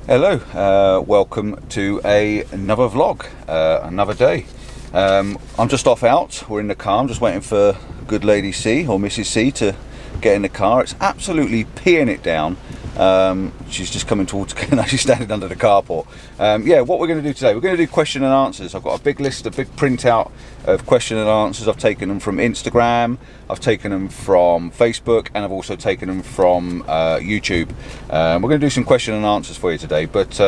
Hello, welcome to another vlog, another day. I'm just off out, we're in the car, I'm just waiting for good lady C or Mrs. C to get in the car. It's absolutely peeing it down. She's just coming towards, she's standing under the carport. Yeah, what we're going to do today, we're going to do question and answers. I've got a big list, a big printout of question and answers. I've taken them from Instagram, I've taken them from Facebook, and I've also taken them from YouTube. We're going to do some question and answers for you today, but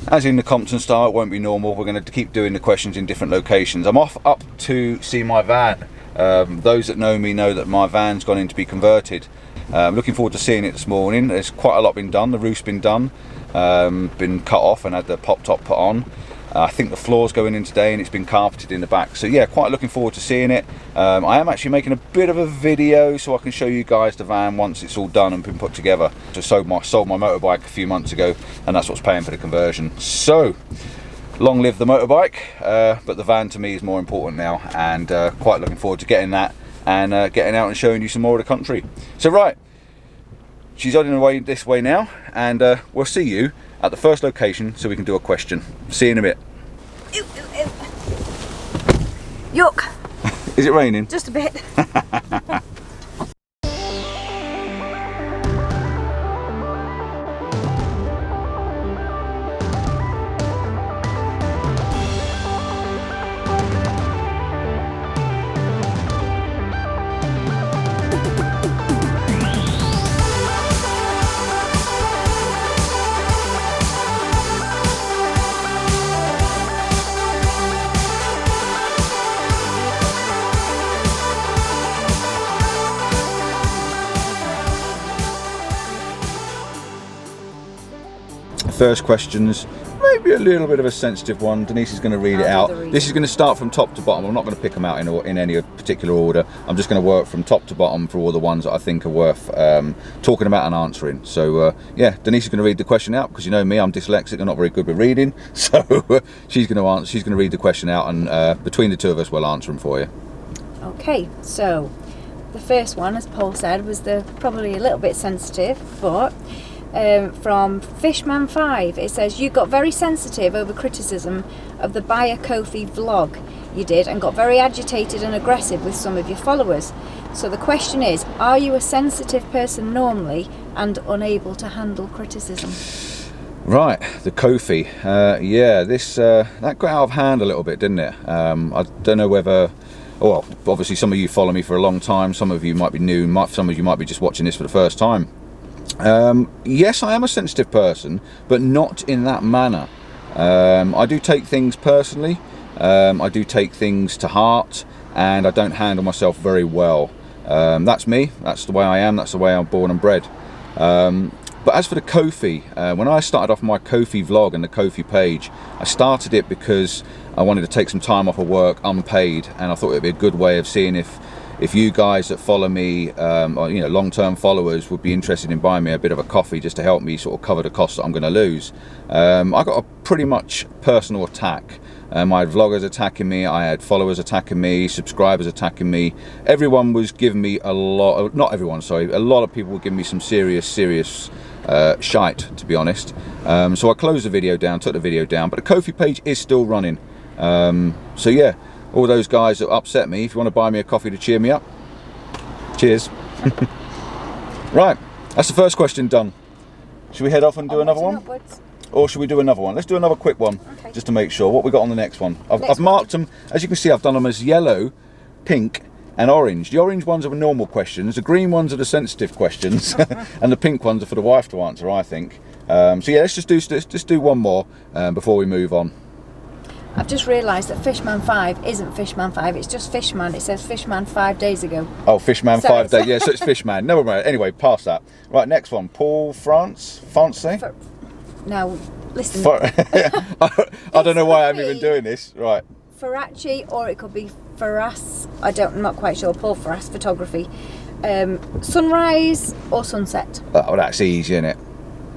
as in the Compton style, it won't be normal. We're going to keep doing the questions in different locations. I'm off up to see my van. Those that know me know that my van's gone in to be converted. Looking forward to seeing it this morning. There's quite a lot been done. The roof's been done, been cut off and had the pop top put on. I think the floor's going in today and it's been carpeted in the back. So yeah, quite looking forward to seeing it. I am actually making a bit of a video so I can show you guys the van once it's all done and been put together. Just sold my motorbike a few months ago, and that's what's paying for the conversion. So long live the motorbike, but the van to me is more important now, and quite looking forward to getting that and getting out and showing you some more of the country. So right, she's on the way this way now, and we'll see you at the first location so we can do a question. See you in a bit. Ew, ew, ew. Yuck. Is it raining? Just a bit. First question's maybe a little bit of a sensitive one. Denise is going to read it out. This is going to start from top to bottom. I'm not going to pick them out in any particular order. I'm just going to work from top to bottom for all the ones that I think are worth talking about and answering. So yeah, Denise is going to read the question out, because you know me, I'm dyslexic, I'm not very good with reading. So she's going to read the question out, and between the two of us we'll answer them for you. Okay, so the first one, as Paul said, was probably a little bit sensitive, but from Fishman5, it says, you got very sensitive over criticism of the PDphotography vlog you did and got very agitated and aggressive with some of your followers. So the question is, are you a sensitive person normally and unable to handle criticism? Right, the Kofi. Yeah, that got out of hand a little bit, didn't it? I don't know whether, well, obviously some of you follow me for a long time, some of you might be new, some of you might be just watching this for the first time. Yes, I am a sensitive person, but not in that manner. I do take things personally, I do take things to heart, and I don't handle myself very well. That's me, that's the way I am, that's the way I'm born and bred. But as for the Kofi, when I started off my Kofi vlog and the Kofi page, I started it because I wanted to take some time off of work unpaid, and I thought it'd be a good way of seeing if you guys that follow me, or, you know, long-term followers, would be interested in buying me a bit of a coffee just to help me sort of cover the costs that I'm going to lose. I got a pretty much personal attack. I had vloggers attacking me, I had followers attacking me, subscribers attacking me. Everyone was giving me a lot of, not everyone, sorry, a lot of people were giving me some serious shite, to be honest. So I closed the video down, took the video down, but the Kofi page is still running. So yeah, all those guys that upset me, if you want to buy me a coffee to cheer me up, cheers. Right, that's the first question done. Should we head off and do another one? Upwards. Or should we do another one? Let's do another quick one, okay, just to make sure. What we got on the next one? I've marked them, as you can see, I've done them as yellow, pink and orange. The orange ones are the normal questions, the green ones are the sensitive questions, and the pink ones are for the wife to answer, I think. So yeah, let's just do one more before we move on. I've just realised that Fishman5 isn't Fishman5, it's just Fishman. It says Fishman 5 days ago. Oh, Fishman 5 days, yeah, so it's Fishman. Never mind. Anyway, past that. Right, next one. Paul France? Now, listen. I don't know why I'm even doing this. Right. Faraci, or it could be Faras. I'm not quite sure. Paul Faras Photography. Sunrise or sunset? Oh, that's easy, isn't it?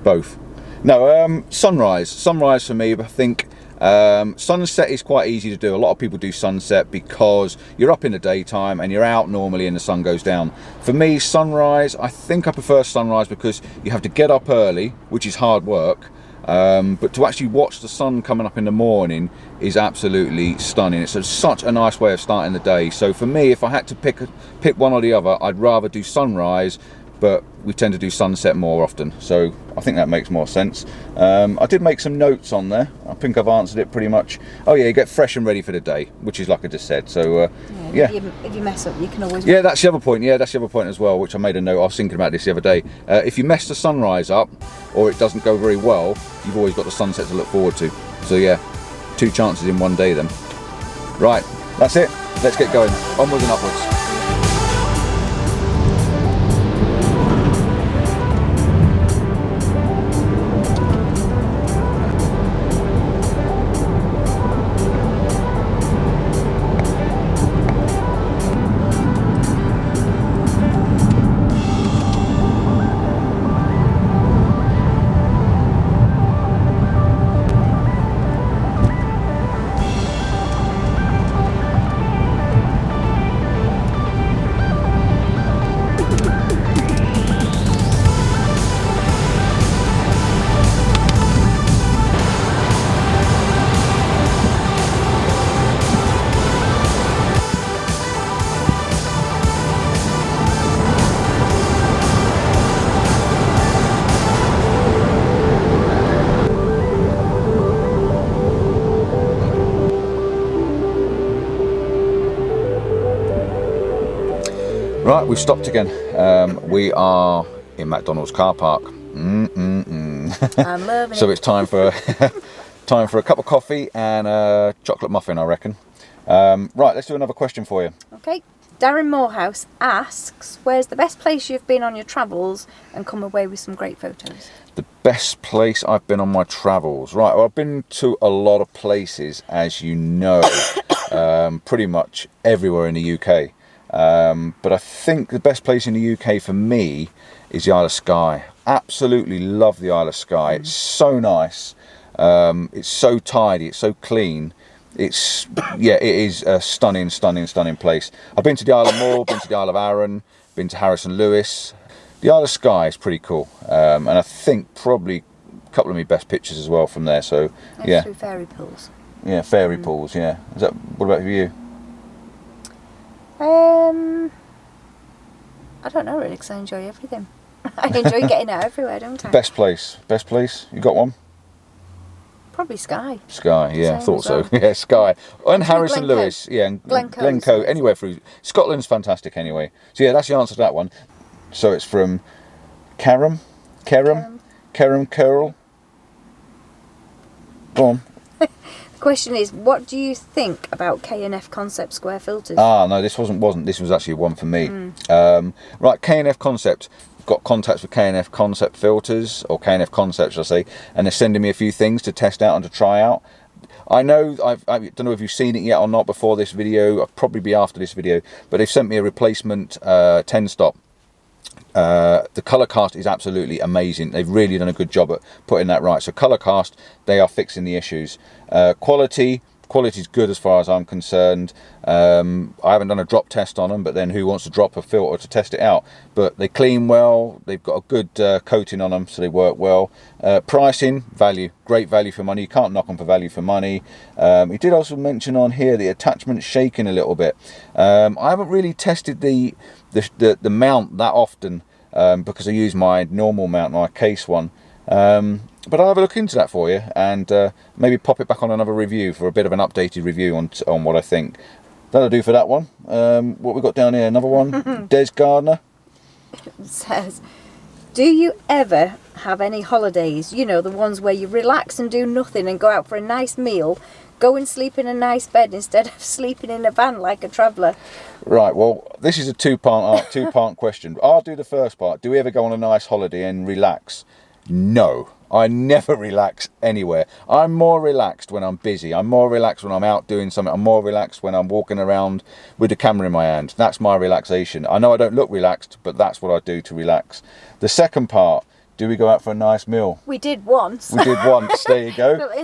Both. No, sunrise. Sunrise for me, but I think sunset is quite easy to do. A lot of people do sunset because you're up in the daytime and you're out normally and the sun goes down. For me, sunrise, I think I prefer sunrise because you have to get up early, which is hard work. But to actually watch the sun coming up in the morning is absolutely stunning. It's such a nice way of starting the day. So for me, if I had to pick one or the other, I'd rather do sunrise, but we tend to do sunset more often. So I think that makes more sense. I did make some notes on there. I think I've answered it pretty much. Oh yeah, you get fresh and ready for the day, which is like I just said. So yeah. If you mess up, you can always... Yeah, that's the other point. Yeah, that's the other point as well, which I made a note. I was thinking about this the other day. If you mess the sunrise up, or it doesn't go very well, you've always got the sunset to look forward to. So yeah, 2 chances in one day then. Right, that's it. Let's get going. Onwards and upwards. Right, we've stopped again. We are in McDonald's car park. I'm loving So it. it's time for time for a cup of coffee and a chocolate muffin, I reckon. Right, let's do another question for you. Okay. Darren Morehouse asks, where's the best place you've been on your travels and come away with some great photos? The best place I've been on my travels. Right, well, I've been to a lot of places, as you know, pretty much everywhere in the UK. But I think the best place in the UK for me is the Isle of Skye. Absolutely love the Isle of Skye. It's so nice. It's so tidy. It's so clean. It is a stunning place. I've been to the Isle of Moore, been to the Isle of Arran, been to Harrison Lewis. The Isle of Skye is pretty cool, and I think probably a couple of my best pictures as well from there. So yeah, Through fairy pools. yeah, fairy pools. Yeah, what about you? I don't know really, because I enjoy everything. I enjoy getting out everywhere, don't I? Best place, you got one? Probably Skye. Skye, yeah, I Same thought as so. well. Yeah, Skye. And Through Harrison Glencoe. Lewis, yeah, and Glencoe. anywhere through. Scotland's fantastic anyway. So yeah, that's the answer to that one. So it's from Kerem. Curl. Go on. The question is, what do you think about K&F Concept square filters? Ah, no, this wasn't. This was actually one for me. Right, K&F Concept. Got contacts with K&F Concept filters, or K&F Concept, shall I say, and they're sending me a few things to test out and to try out. I know, I don't know if you've seen it yet or not before this video, I'll probably be after this video, but they've sent me a replacement 10 stop. The colour cast is absolutely amazing. They've really done a good job at putting that right. So colour cast, they are fixing the issues. Quality is good as far as I'm concerned. I haven't done a drop test on them, but then who wants to drop a filter to test it out? But they clean well, they've got a good coating on them, so they work well. Pricing, value, great value for money. You can't knock them for value for money. He did also mention on here the attachment's shaking a little bit. I haven't really tested the mount that often because I use my normal mount, my case one. But I'll have a look into that for you and maybe pop it back on another review for a bit of an updated review on what I think. That'll do for that one. What we got down here, another one. Des Gardner Says, do you ever have any holidays? You know, the ones where you relax and do nothing and go out for a nice meal, go and sleep in a nice bed instead of sleeping in a van like a traveller. Right, well, this is a two-part question. I'll do the first part. Do we ever go on a nice holiday and relax? No, I never relax anywhere. I'm more relaxed when I'm busy. I'm more relaxed when I'm out doing something. I'm more relaxed when I'm walking around with the camera in my hand. That's my relaxation. I know I don't look relaxed, but that's what I do to relax. The second part, do we go out for a nice meal? We did once. We did once, there you go. But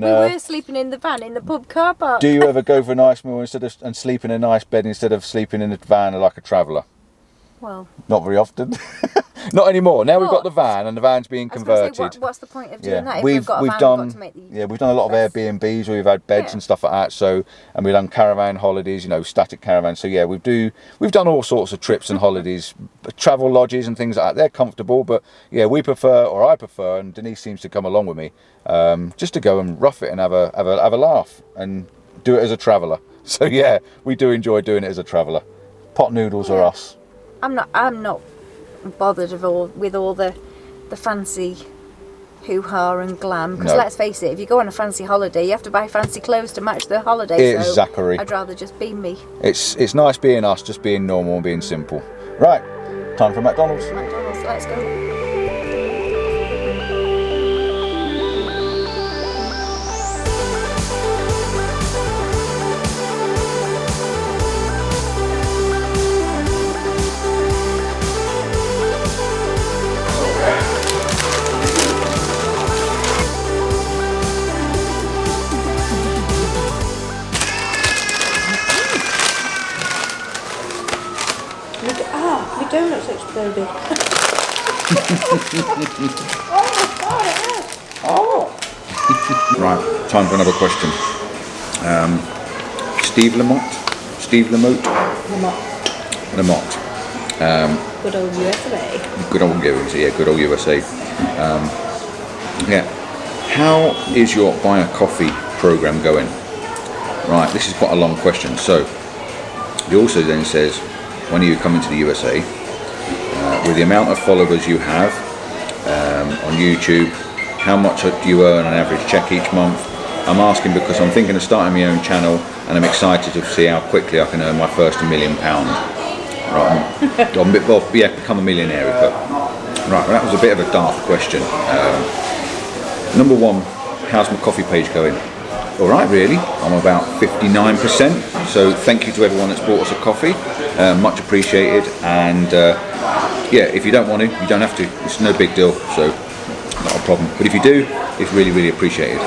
we were sleeping in the van in the pub car park. Do you ever go for a nice meal and sleep in a nice bed instead of sleeping in a van like a traveller? Well, not very often. Not anymore. Now we've got But- the van, and the van's being I was gonna converted. say, what's the point of doing that? If we've got a van, done, we've got to make the we've done a lot of best. Airbnbs where we've had beds Yeah. and stuff like that. So, and we've done caravan holidays, you know, static caravans. So yeah, we've done all sorts of trips and holidays, travel lodges and things like that. They're comfortable, but yeah, I prefer, and Denise seems to come along with me, just to go and rough it and have a laugh and do it as a traveller. So yeah, we do enjoy doing it as a traveller. Pot noodles are us. I'm not bothered with all the fancy hoo-ha and glam, because No. let's face it, if you go on a fancy holiday, you have to buy fancy clothes to match the holiday. Exactly. So I'd rather just be me. It's nice being us, just being normal and being simple. Right, time for McDonald's. McDonald's, let's go. My donut's exploded. Right, time for another question. Steve Lamotte. Good old USA. Good old USA, yeah, good old USA. Yeah. How is your buy a coffee program going? Right, this is quite a long question. So, he also then says, when are you coming to the USA? With the amount of followers you have on YouTube, how much do you earn on average check each month? I'm asking because I'm thinking of starting my own channel, and I'm excited to see how quickly I can earn my first £1 million. Right, become a millionaire. Right, well, that was a bit of a daft question. Number one, how's my coffee page going? All right, really. I'm about 59%. So thank you to everyone that's bought us a coffee. Much appreciated. And yeah, if you don't want to, you don't have to. It's no big deal. So not a problem. But if you do, it's really, really appreciated.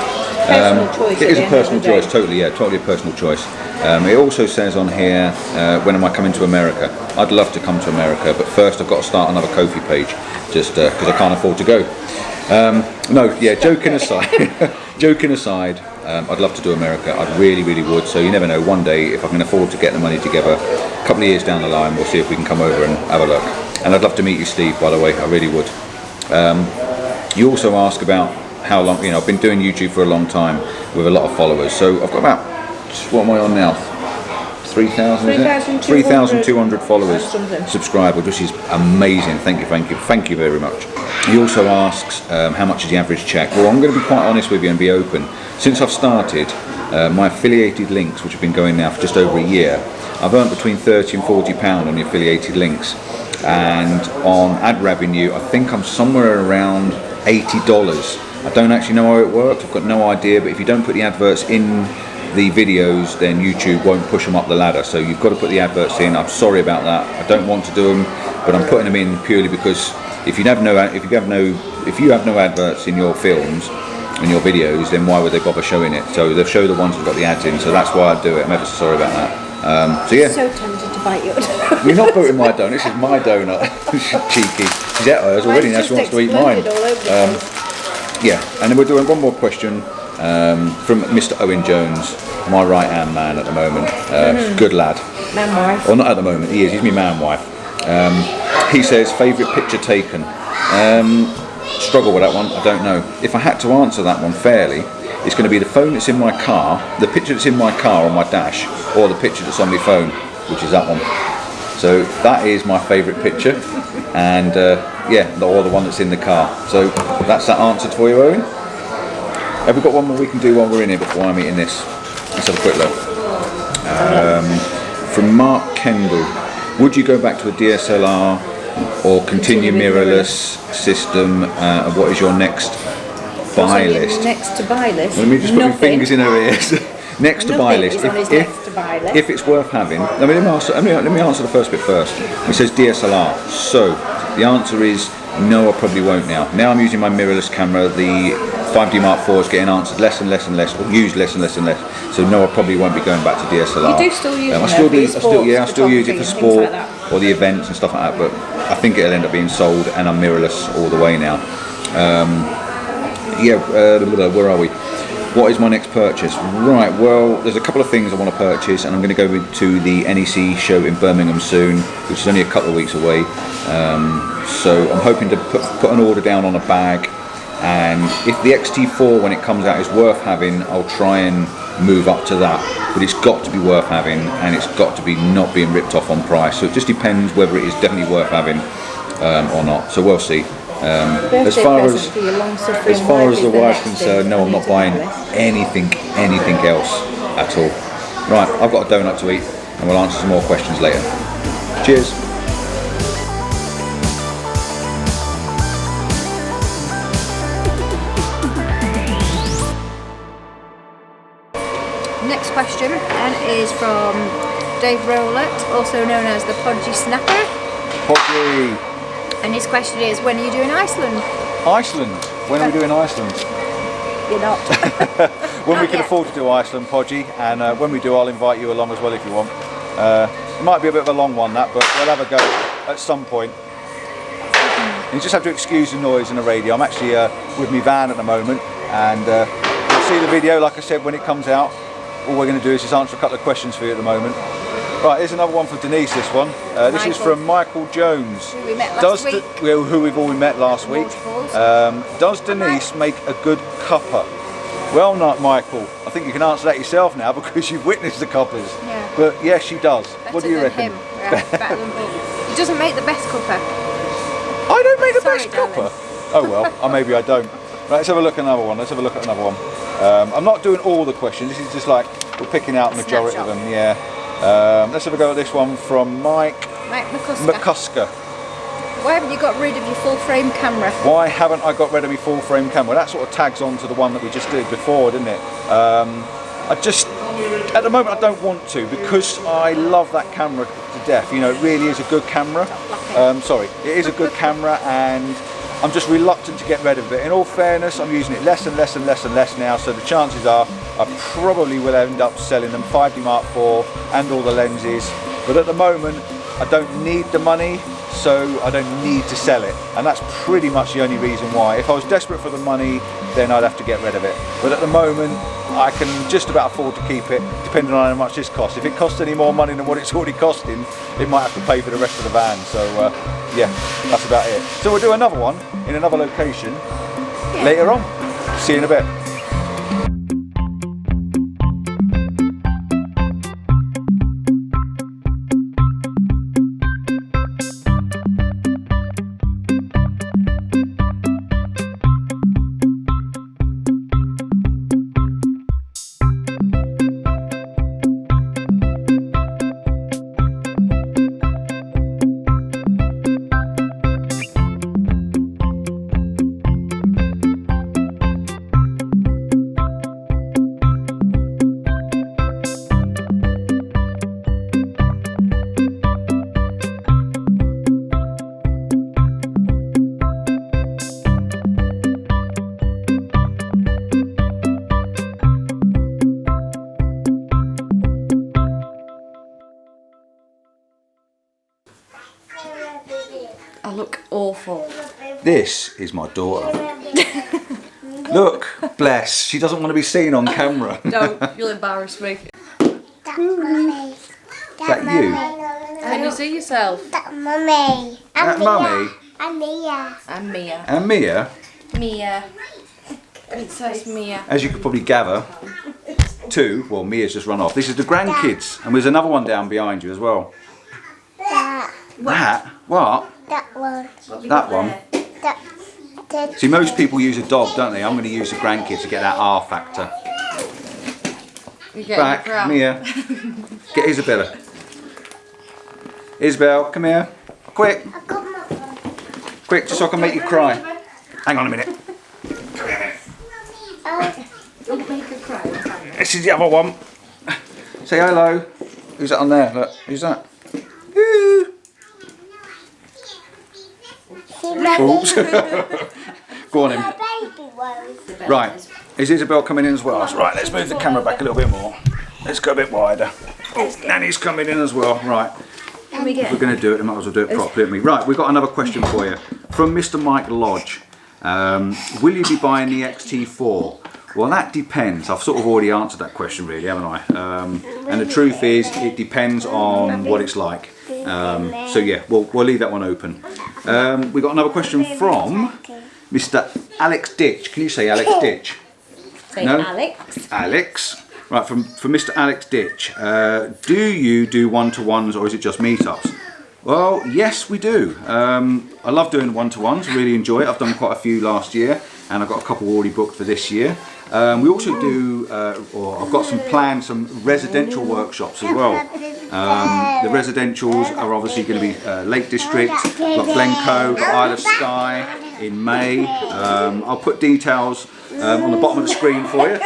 Personal choice. It is a personal choice, totally, yeah, totally a personal choice. It also says on here, when am I coming to America? I'd love to come to America, but first I've got to start another Ko-fi page, just because I can't afford to go. No, yeah, joking aside, I'd love to do America. I really, really would. So you never know, one day, if I can afford to get the money together, a couple of years down the line, we'll see if we can come over and have a look. And I'd love to meet you, Steve, by the way, I really would. You also ask about how long, you know, I've been doing YouTube for a long time with a lot of followers. So I've got about, what am I on now? 3,200 followers, subscribers, which is amazing. Thank you very much. He also asks how much is the average check. Well, I'm going to be quite honest with you and be open. Since I've started my affiliated links, which have been going now for just over a year, I've earned between £30 and £40 on the affiliated links, and on ad revenue I think I'm somewhere around $80. I don't actually know how it works, I've got no idea, but if you don't put the adverts in the videos, then YouTube won't push them up the ladder, so you've got to put the adverts in. I'm sorry about that, I don't want to do them, but I'm putting them in purely because if you have no adverts in your films and your videos, then why would they bother showing it? So they'll show the ones that have got the ads in, so that's why I do it. I'm ever so sorry about that. So yeah, So tempted to bite your donut. you're not voting my donut, this is my donut. Cheeky, she's at hers already, now she wants to eat mine. Yeah, and then we're doing one more question from Mr. Owen Jones, my right hand man at the moment. Good lad. Man wife. Well, not at the moment, he's my man wife. He says, favourite picture taken? Struggle with that one, I don't know. If I had to answer that one fairly, it's going to be the phone that's in my car, the picture that's in my car on my dash, or the picture that's on my phone, which is that one. So that is my favourite picture, and yeah, or the one that's in the car. So that's that answered for you, Owen. Have we got one more we can do while we're in here before I'm eating this? Let's have a quick look. From Mark Kendall, would you go back to a DSLR or continue mirrorless system? What is your next buy list? Next to buy list. Let me just put my fingers in her ears. Next to buy list. Next to buy list. If it's worth having, let me answer the first bit first. It says DSLR. So the answer is no, I probably won't now. Now I'm using my mirrorless camera. The 5D Mark IV is getting answered less and less and less, or used less and less and less. So no, I probably won't be going back to DSLR. You do still use it I still use it for sport. or the events and stuff like that. But I think it'll end up being sold, and I'm mirrorless all the way now. Where are we? What is my next purchase? Right, well, there's a couple of things I want to purchase, and I'm going to go to the NEC show in Birmingham soon, which is only a couple of weeks away. So I'm hoping to put an order down on a bag, and if the XT4 when it comes out is worth having, I'll try and move up to that. But it's got to be worth having, and it's got to be not being ripped off on price. So it just depends whether it is definitely worth having or not. So we'll see. As far as the wife's concerned, no, I'm not buying anything else at all. Right, I've got a donut to eat, and we'll answer some more questions later. Cheers. Next question is from Dave Rowlett, also known as the Podgy Snapper. Podgy. And his question is, when are you doing Iceland? Iceland? When are we doing Iceland? You're not. When we can afford to do Iceland, Podgy, and when we do, I'll invite you along as well if you want. It might be a bit of a long one, that, but we'll have a go at some point. You just have to excuse the noise in the radio. I'm actually with my van at the moment, and you'll see the video, like I said, when it comes out. All we're going to do is just answer a couple of questions for you at the moment. Right, here's another one for Denise, this one. This is from Michael Jones. Who we met last week. Who we've all met last week. Does Denise make a good cuppa? Well, not Michael. I think you can answer that yourself now because you've witnessed the cuppers. Yeah. But yes, she does. Better what do you reckon? Him. Yeah, better than Paul. He doesn't make the best cuppa. I don't make the best cuppa? Oh well, maybe I don't. Right, let's have a look at another one. I'm not doing all the questions. This is just like we're picking out the majority of them. Yeah. Let's have a go at this one from Mike McCusker. Why haven't you got rid of your full frame camera? Why haven't I got rid of my full frame camera? That sort of tags on to the one that we just did before, didn't it? At the moment I don't want to, because I love that camera to death. You know, it really is a good camera. It is a good camera, and I'm just reluctant to get rid of it. In all fairness, I'm using it less and less now, so the chances are I probably will end up selling them 5D Mark IV and all the lenses. But at the moment, I don't need the money, so I don't need to sell it. And that's pretty much the only reason why. If I was desperate for the money, then I'd have to get rid of it. But at the moment, I can just about afford to keep it, depending on how much this costs. If it costs any more money than what it's already costing, it might have to pay for the rest of the van. So yeah, that's about it. So we'll do another one in another location later on. See you in a bit. I look awful. This is my daughter. Look, bless. She doesn't want to be seen on camera. Don't, you'll embarrass me. That's Mummy. Is that you? Can you see yourself? That's Mummy. That Mummy? And Mia. And Mia. And Mia? Mia. Princess Mia. As you could probably gather, Mia's just run off. This is the grandkids, and there's another one down behind you as well. That. That? What? That one. That one? That. See, most people use a dog, don't they? I'm going to use the grandkids to get that R factor. Back, Mia. Get Isabella. Isabel, come here. Quick. Quick, just so I can make you cry. Hang on a minute. Come here. Don't make her cry. This is the other one. Say hello. Who's that on there? Look, who's that? Ooh. Oops. Go on in. Right, is Isabel coming in as well? Right, let's move the camera back a little bit more. Let's go a bit wider. Oh, Nanny's coming in as well. Right. If we're going to do it, we might as well do it properly, haven't we? Right, we've got another question for you from Mr. Mike Lodge. Will you be buying the XT4? Well, that depends. I've sort of already answered that question, really, haven't I? And the truth is, it depends on what it's like. So yeah, we'll leave that one open. We've got another question from Mr. Alex Ditch. Can you say Alex Ditch? Say No? Alex. Alex. Right, from Mr. Alex Ditch. Do you do one-to-ones or is it just meetups? Well, yes, we do. I love doing one-to-ones, really enjoy it. I've done quite a few last year and I've got a couple already booked for this year. We also do, or I've got some planned, some residential workshops as well. The residentials are obviously going to be Lake District, got Glencoe, got Isle of Skye in May. I'll put details on the bottom of the screen for you.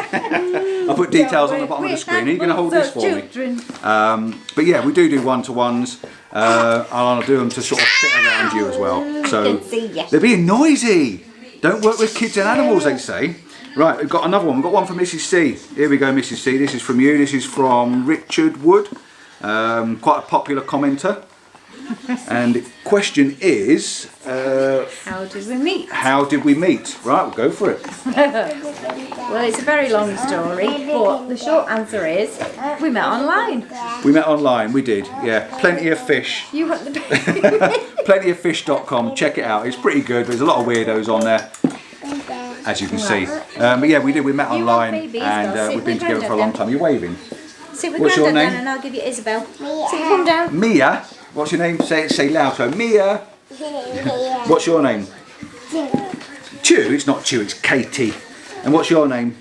I'll put details on the bottom of the screen. Are you going to hold this for me? But yeah, we do one-to-ones. And I'll do them to sort of fit around you as well. So they're being noisy. Don't work with kids and animals, they say. Right, we've got another one. We've got one from Mrs. C. Here we go, Mrs. C. This is from you. This is from Richard Wood. Quite a popular commenter. And the question is... how did we meet? How did we meet? Right, we'll go for it. Well, it's a very long story, but the short answer is we met online. We met online, we did. Yeah, Plenty of Fish. You want the Plentyoffish.com. Check it out. It's pretty good. There's a lot of weirdos on there, as you can see. But yeah, we did. We met online and we've been together for a long time. You're waving. Sit with What's your Grandad name? then and I'll give you Isabel. Sit, come down. Mia. What's your name? Say loud. So Mia. What's your name? Chew. It's not Chew. It's Katie. And what's your name?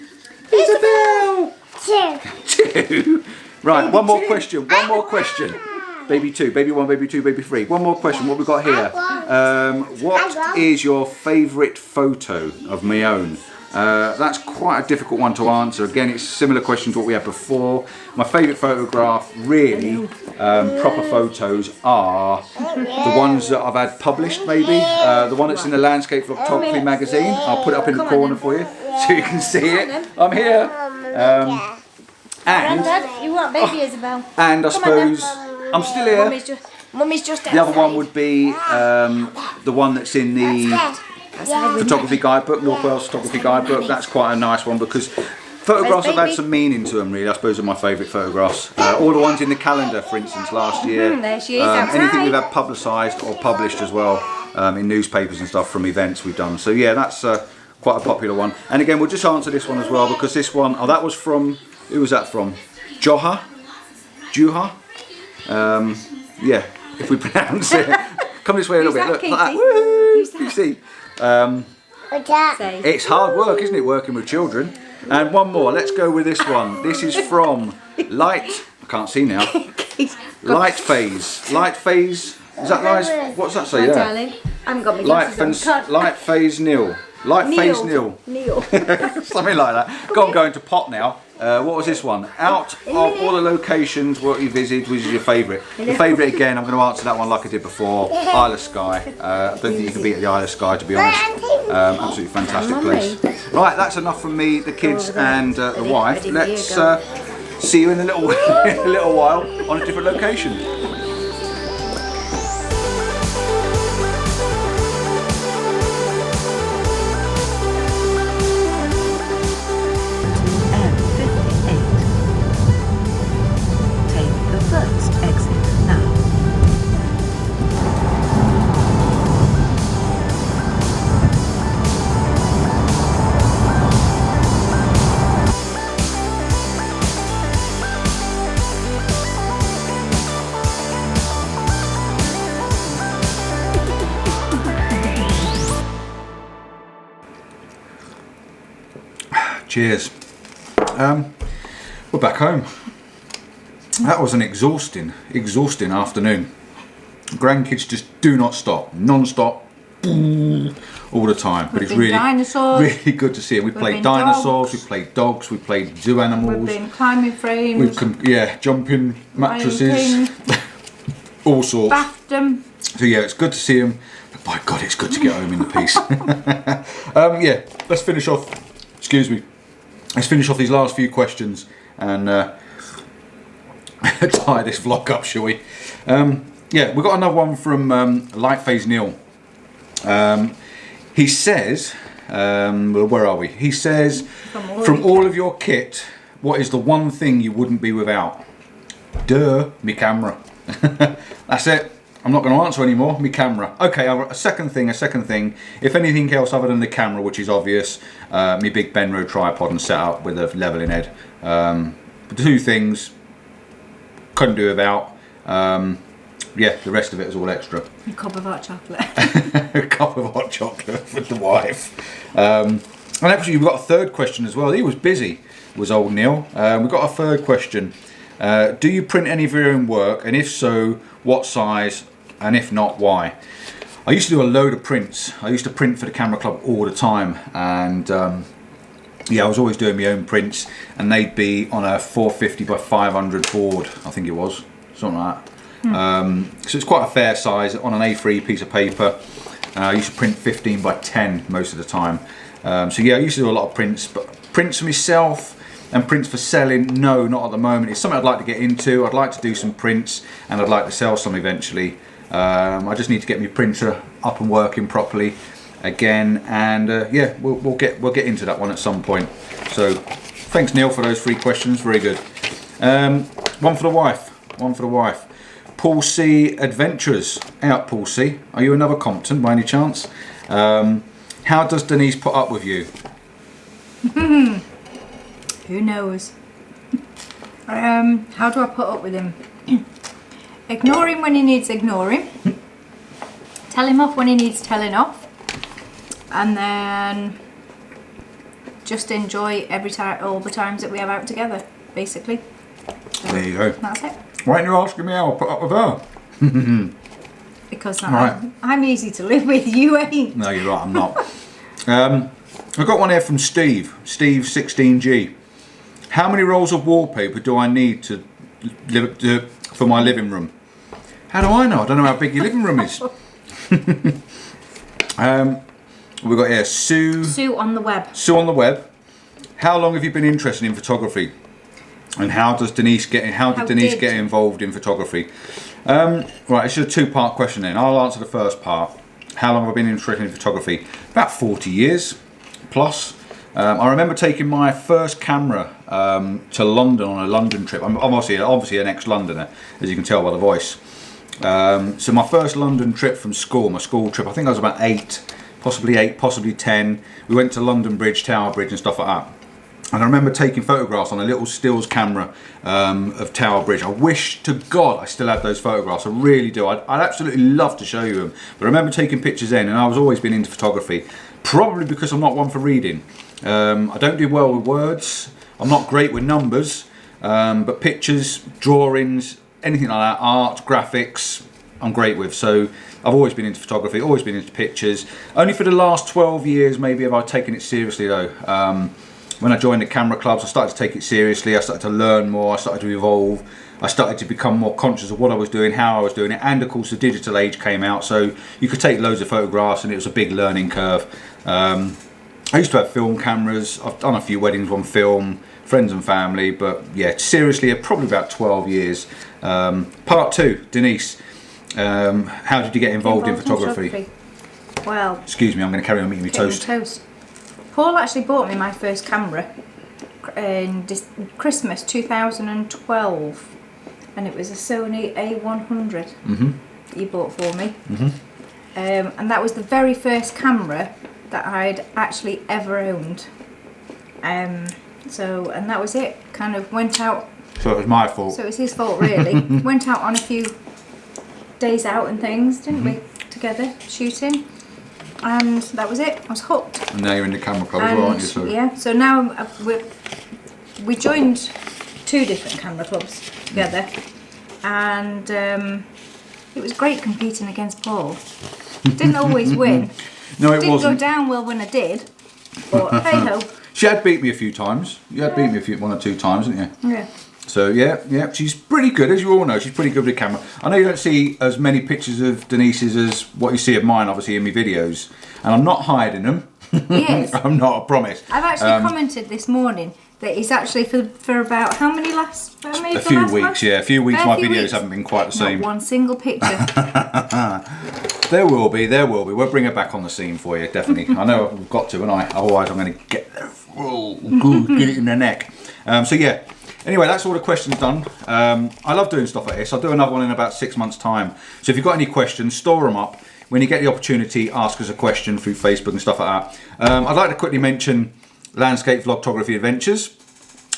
Isabel. Chew. Right. One more question. One more question. Baby 2, baby 1, baby 2, baby 3. One more question. What we got here? What is your favourite photo of my own? That's quite a difficult one to answer. Again, it's a similar question to what we had before. My favourite photograph, really, proper photos are the ones that I've had published, maybe. The one that's in the Landscape Photography magazine. I'll put it up in the corner for you so you can see it. I'm here. And Grandad, you want baby Isabel? And I suppose I'm still here. Mummy's just The other one would be the one that's in the photography guidebook, North Wales photography guidebook. That's quite a nice one because photographs have had some meaning to them, really. I suppose are my favourite photographs. All the ones in the calendar, for instance, last year. There she is outside. Anything we've had publicised or published as well in newspapers and stuff from events we've done. So yeah, that's quite a popular one. And again, we'll just answer this one as well because this one, that was from, who was that from? Juha? Yeah, if we pronounce it. Come this way a little bit. Look, like that. Woo! You see, it's hard work, isn't it, working with children? And one more. Let's go with this one. This is from Light. I can't see now. Light Phase. Light Phase. Is that nice? What's that say there? Darling, I haven't got my glasses on. Light Phase Nil. Light Phase Nil. Neil. Something like that. Go into pot now. What was this one? Out of all the locations what you visited, which is your favourite? Your favourite again, I'm going to answer that one like I did before. Isle of Skye. I don't think you can beat the Isle of Skye, to be honest. Absolutely fantastic place. Right, that's enough from me, the kids and the wife. Let's see you in a little, in a little while on a different location. Cheers. We're back home. That was an exhausting afternoon. Grandkids just do not stop, non-stop, all the time. But it's really good to see it. We played dinosaurs, we played dogs, we played zoo animals. We've been climbing frames. Jumping mattresses, all sorts. Bathed them. So yeah, it's good to see them. But by God, it's good to get home in peace. Yeah, let's finish off. Excuse me. Let's finish off these last few questions and tie this vlog up, shall we? yeah, we've got another one from Light Phase Neil. He says, well, where are we? He says, from all of your kit, what is the one thing you wouldn't be without? Duh, me camera. That's it. I'm not going to answer anymore. Me camera. Okay, a second thing. If anything else other than the camera, which is obvious, me big Benro tripod and setup with a leveling head. The two things couldn't do without. Yeah, the rest of it is all extra. A cup of hot chocolate. A cup of hot chocolate for the wife. And actually, we've got a third question as well. He was busy, was old Neil. We've got a third question. Do you print any of your own work? And if so, what size? And if not, why? I used to do a load of prints. I used to print for the Camera Club all the time. And yeah, I was always doing my own prints. And they'd be on a 450 by 500 board, I think it was. Something like that. So it's quite a fair size on an A3 piece of paper. I used to print 15 by 10 most of the time. So yeah, I used to do a lot of prints, but prints for myself and prints for selling, no, not at the moment. It's something I'd like to get into. I'd like to do some prints and I'd like to sell some eventually. I just need to get my printer up and working properly again, and yeah, we'll get into that one at some point. So thanks Neil for those 3 questions, very good. One for the wife. Paul C Adventures. Out, Paul C. Are you another Compton by any chance? How does Denise put up with you? Who knows? How do I put up with him? Ignore him when he needs ignoring. Tell him off when he needs telling off. And then just enjoy every time, all the times that we have out together, basically. So there you go. That's it. Why aren't you asking me how I put up with her? Because Right. I'm easy to live with, you ain't. No, you're right, I'm not. I've got one here from Steve 16G. How many rolls of wallpaper do I need to for my living room? How do I know? I don't know how big your living room is. We've got here Sue on the web. Sue on the web. How long have you been interested in photography? And how did Denise get involved in photography? Right, it's just a 2-part question then. I'll answer the first part. How long have I been interested in photography? About 40 years plus. I remember taking my first camera to London on a London trip. I'm obviously an ex-Londoner, as you can tell by the voice. So my first London trip from school, my school trip, I think I was about 8, possibly 10. We went to London Bridge, Tower Bridge and stuff like that. And I remember taking photographs on a little stills camera of Tower Bridge. I wish to God I still had those photographs. I really do. I'd absolutely love to show you them. But I remember taking pictures then, and I was always been into photography. Probably because I'm not one for reading. I don't do well with words. I'm not great with numbers. But pictures, drawings, anything like that, art, graphics, I'm great with. So I've always been into photography, always been into pictures. Only for the last 12 years maybe have I taken it seriously though. When I joined the camera clubs, I started to take it seriously. I started to learn more. I started to evolve. I started to become more conscious of what I was doing, how I was doing it, and of course the digital age came out, so you could take loads of photographs, and it was a big learning curve. I used to have film cameras. I've done a few weddings on film, friends and family, but yeah, seriously, probably about 12 years. Part 2, Denise. How did you get involved in photography? Well, excuse me, I'm going to carry on eating my toast. Paul actually bought me my first camera in Christmas 2012, and it was a Sony A100 that he bought for me. And that was the very first camera that I'd actually ever owned. So, and that was it. Kind of went out. So it was my fault. So it was his fault, really. Went out on a few days out and things, didn't we? Together, shooting. And that was it. I was hooked. And now you're in the camera club as well, aren't you? So. Yeah. So now we joined 2 different camera clubs together, and it was great competing against Paul. Didn't always win. No, it Didn't wasn't. go down well when I did. But hey ho. She had beat me a few times. You had beat me 1 or 2 times, didn't you? Yeah. So yeah, she's pretty good, as you all know. She's pretty good with the camera. I know you don't see as many pictures of Denise's as what you see of mine, obviously, in my videos. And I'm not hiding them. Yes. I'm not, I promise. I've actually commented this morning that is actually for about how many A few weeks, yeah. A few weeks. My videos haven't been quite the same. Not one single picture. There will be. We'll bring her back on the scene for you, definitely. I know I've got to, and otherwise I'm going to get it in the neck. So yeah. Anyway, that's all the questions done. I love doing stuff like this. I'll do another one in about 6 months' time. So if you've got any questions, store them up. When you get the opportunity, ask us a question through Facebook and stuff like that. I'd like to quickly mention Landscape Vlogtography Adventures.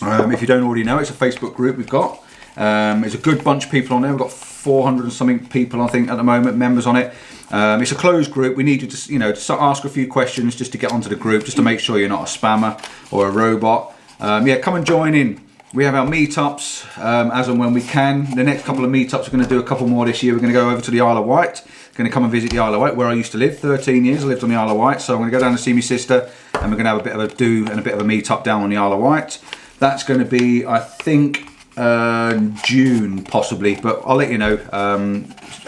If you don't already know, it's a Facebook group we've got. There's a good bunch of people on there. We've got 400 and something people, I think, at the moment, members on it. It's a closed group. We need you to ask a few questions just to get onto the group, just to make sure you're not a spammer or a robot. Yeah, come and join in. We have our meetups as and when we can. The next couple of meetups, we're going to do a couple more this year. We're going to go over to the Isle of Wight. Going to come and visit the Isle of Wight, where I used to live. 13 years I lived on the Isle of Wight. So I'm going to go down and see my sister, and we're going to have a bit of a do and a bit of a meetup down on the Isle of Wight. That's going to be, I think, June possibly, but I'll let you know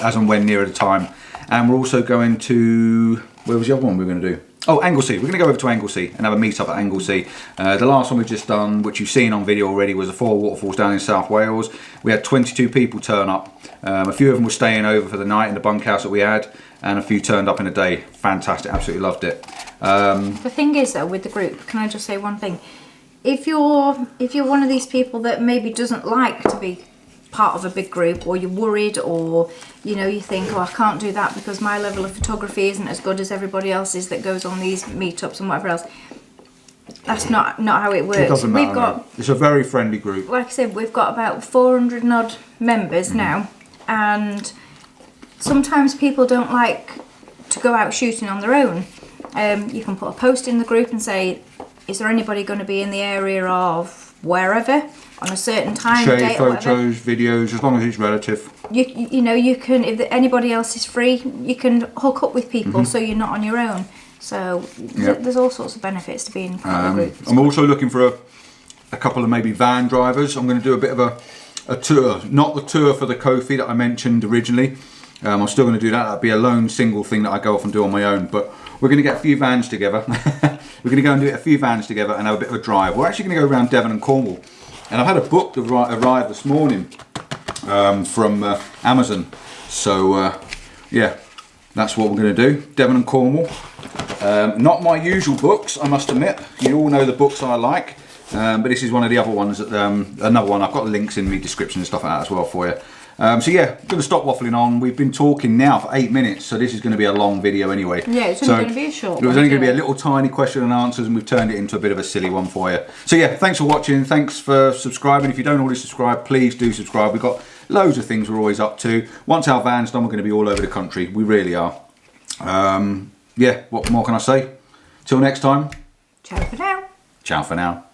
as and when nearer the time. And we're also going to, where was the other one we were going to do? Oh, Anglesey. We're going to go over to Anglesey and have a meet up at Anglesey. The last one we've just done, which you've seen on video already, was the 4 waterfalls down in South Wales. We had 22 people turn up. A few of them were staying over for the night in the bunkhouse that we had, and a few turned up in a day. Fantastic, absolutely loved it. The thing is though, with the group, can I just say one thing? If you're one of these people that maybe doesn't like to be part of a big group, or you're worried, or you think, oh, I can't do that because my level of photography isn't as good as everybody else's that goes on these meetups and whatever else. That's not how it works. It doesn't matter. It's a very friendly group. Like I said, we've got about 400 and odd members now, and sometimes people don't like to go out shooting on their own. You can put a post in the group and say, is there anybody going to be in the area of wherever on a certain time, share date, photos, videos, as long as it's relative. You can, if anybody else is free, you can hook up with people, so you're not on your own. So there's all sorts of benefits to being part of a group. I'm also looking for a couple of maybe van drivers. I'm going to do a bit of a tour, not the tour for the Kofi that I mentioned originally. I'm still going to do that. That'll be a lone single thing that I go off and do on my own. But we're going to get a few vans together. We're going to go and do a few vans together and have a bit of a drive. We're actually going to go around Devon and Cornwall. And I've had a book that arrived this morning from Amazon. So yeah, that's what we're going to do. Devon and Cornwall. Not my usual books, I must admit. You all know the books I like. But this is one of the other ones. Another one. I've got links in the description and stuff like that as well for you. So yeah, I'm going to stop waffling on. We've been talking now for 8 minutes, so this is going to be a long video anyway. Yeah, it's only going to be a short one. It was only going to be a little tiny question and answers, and we've turned it into a bit of a silly one for you. So yeah, thanks for watching. Thanks for subscribing. If you don't already subscribe, please do subscribe. We've got loads of things we're always up to. Once our van's done, we're going to be all over the country. We really are. Yeah, what more can I say? Till next time. Ciao for now. Ciao for now.